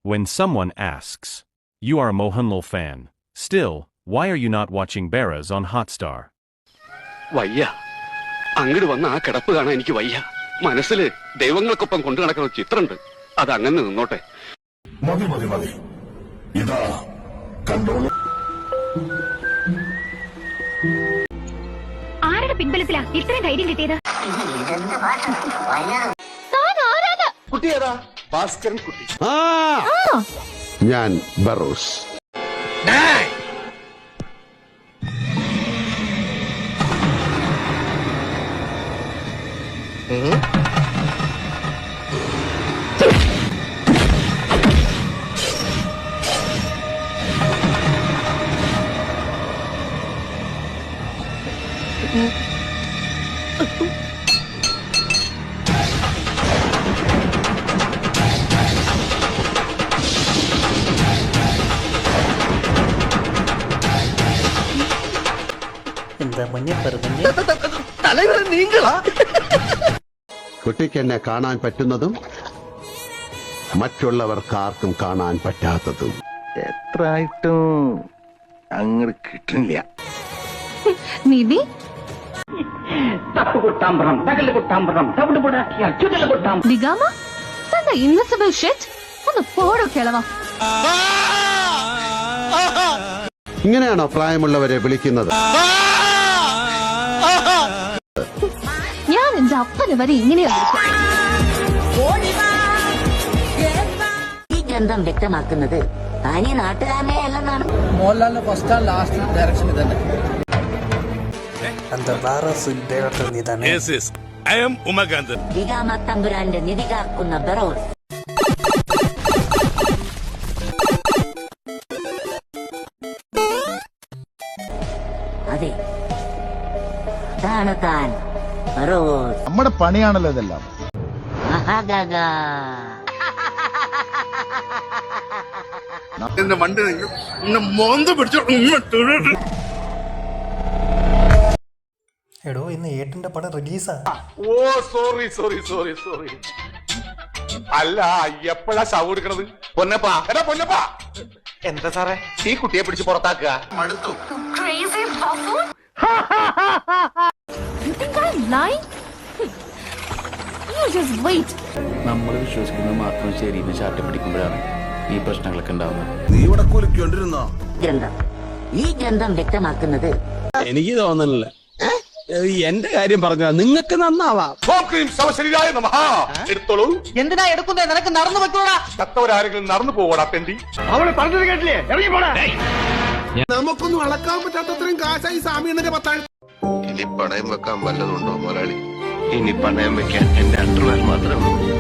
When someone asks, "You are a Mohanlal fan. Still, why are you not watching Beras on Hotstar?" വയ്യ അങ്ങോട്ട് വന്ന ആ കിടപ്പ് കാണാൻ എനിക്ക് വയ്യ. മനസ്സില് ദൈവങ്ങൾക്കൊപ്പം കൊണ്ടു നടക്കുന്ന ചിത്രമുണ്ട്. അത് അങ്ങനെ നിന്നോട്ടെ. മതി മതി മതി. ഇതാ കണ്ടോളൂ. ആരുടെ പിൻബലത്തിലാ ഇത്രയും ധൈര്യം കിട്ടിയത്? കുട്ടി ഏതാ? ഭാസ്കരൻ കുട്ടി. ഞാൻ ബറോസ്. കുട്ടിക്ക് എന്നെ കാണാൻ പറ്റുന്നതും മറ്റുള്ളവർക്ക് ആർക്കും കാണാൻ പറ്റാത്തതും. എത്രയായിട്ടും അങ്ങോട്ട് കിട്ടുന്നില്ല. നിധി നിഗാമ ഇൻവിസിബിൾ ഷിറ്റ് ഒന്ന് പോടോ കിളവാ. ഇങ്ങനെയാണോ പ്രായമുള്ളവരെ വിളിക്കുന്നത്? ഞാൻ എന്റെ അപ്പന് വരെ ഇങ്ങനെയാണ്. ഈ ഗന്ധം വ്യക്തമാക്കുന്നത് താനീ നാട്ടുകാരനെ അല്ലെന്നാണ്. മോഹൻലാലിന്റെ ഫസ്റ്റ് ആൻഡ് ലാസ്റ്റ് ഡയറക്ഷൻ ഇതന്നെ. നിഗാമ തമ്പുരാന്റെ നിധി കാക്കുന്ന ബറോസ്. അതെ, അതാണ് താൻ ബറോസ്. നമ്മുടെ പണിയാണല്ലോ ഇതെല്ലാം. മഹാഗാഗാ. വണ്ടി മോന്ത പിടിച്ചോ. എടോ ഇന്ന് ഏട്ടന്റെ പടം റിലീസാ. ഓ സോറി സോറി സോറി സോറി. അല്ല എപ്പോഴാ ശവം എടുക്കണത്? പൊന്നപ്പാ എടാ പൊന്നപ്പാ. എന്താ സാറേ ഈ കുട്ടിയെ പിടിച്ച് പുറത്താക്കുക? മടുത്തു. നമ്മൾ വിശ്വസിക്കുന്നത് മാത്രം ശരിയെന്ന് ചാട്ടം പിടിക്കുമ്പോഴാണ് ഈ പ്രശ്നങ്ങളൊക്കെ ഉണ്ടാവുന്നത്. നീ ഇവിടെ കുലിക്കൊണ്ടിരുന്നോ? ഗന്ധം ഈ ഗന്ധം വ്യക്തമാക്കുന്നത് എനിക്ക് തോന്നണില്ല. എന്റെ കാര്യം പറഞ്ഞ നിങ്ങൾക്ക് നന്നാവാം. എടുത്തോളൂ. എന്തിനാ എടുക്കുന്നേ? നിനക്ക് നടന്നു വെക്കോടാ. ചത്തവരാരെങ്കിലും നടന്നു പോകടാ തെണ്ടി. അവള് പറഞ്ഞത് കേട്ടില്ലേ? ഇറങ്ങി പോടാ. നമുക്കൊന്നും അളക്കാൻ പറ്റാത്തത്രയും കാശായി സ്വാമി എന്നൊക്കെ പത്താഴ്ച. ഇനി പണയം വെക്കാൻ വല്ലതുണ്ടോ മുതലാളി? ഇനി പണയം വെക്കാൻ എന്റെ അണ്ടർവെയർ മാത്രമേ ഉള്ളൂ.